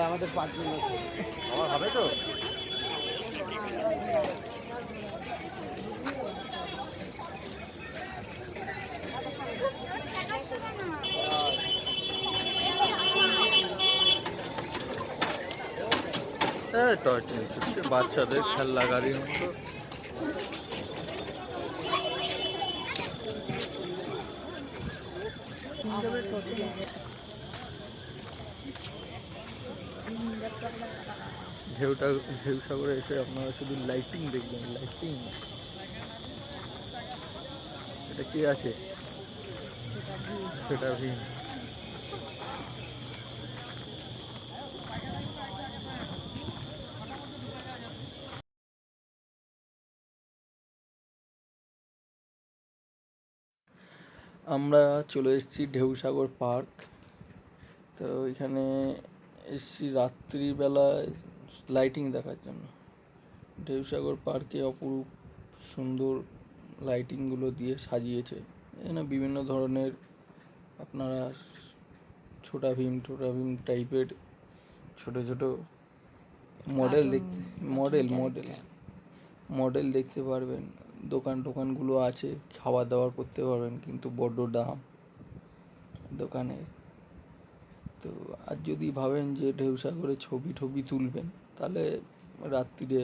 আমাদের 5 মিনিট আমার হবে তো। টয় ট্রেন ছুটছে বাচ্চাদের খেলনা গাড়ির মতো। ঢেউ সাগরে এসে আপনারা শুধু লাইটিং দেখবেন, লাইটিং। এটা কি আছে? সেটা ভীম। আমরা চলে এসেছি ঢেউসাগর পার্ক। তো এখানে এসেছি রাত্রিবেলায় লাইটিং দেখার জন্য। ঢেউসাগর পার্কে অপরূপ সুন্দর লাইটিংগুলো দিয়ে সাজিয়েছে। এখানে বিভিন্ন ধরনের আপনারা ছোটা ভীম টাইপের ছোট ছোট মডেল দেখতে পারবেন। দোকানগুলো আছে, খাওয়া দাওয়া করতে পারবেন, কিন্তু বড্ড দাম দোকানে। তো আর যদি ভাবেন যে ঢেউসাগরে ছবি তুলবেন, তাহলে রাত্রিরে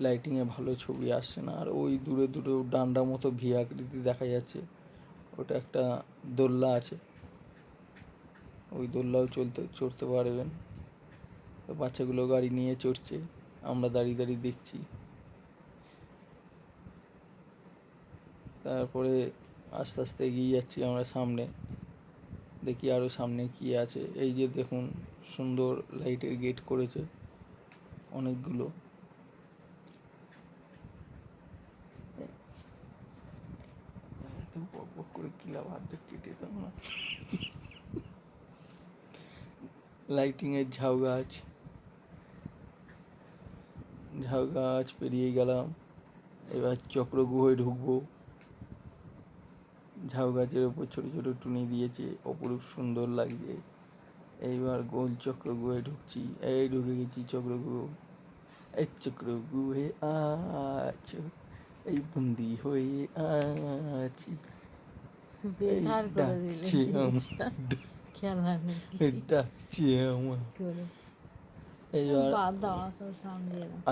লাইটিংয়ে ভালো ছবি আসছে না। আর ওই দূরে ডান্ডা মতো ভি আকৃতি দেখা যাচ্ছে, ওটা একটা দোলনা আছে, ওই দোলনাও চড়তে পারবেন। বাচ্চাগুলো গাড়ি নিয়ে চড়ছে, আমরা দাঁড়িয়ে দেখছি। তারপরে আস্তে আস্তে এগিয়ে যাচ্ছি আমরা সামনে, দেখি আরও সামনে কি আছে। এই যে দেখুন, সুন্দর লাইটের গেট করেছে অনেকগুলো। লাইটিং এর ঝাউ গাছ পেরিয়ে গেলাম। এবার চক্রগুহয় ঢুকবো। ঝাউ গাছের ওপর ছোট ছোট টুনি দিয়েছে, অপরূপ সুন্দর লাগছে। এইবার গোল চক্রগুহয় ঢুকছি। এই ঢুকে গেছি চক্রগুহ। এই চক্রগুহে আছো, এই বন্দি হয়ে আছি।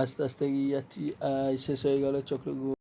আস্তে আস্তে এগিয়ে যাচ্ছি। শেষ হয়ে গেল চক্রগুহ।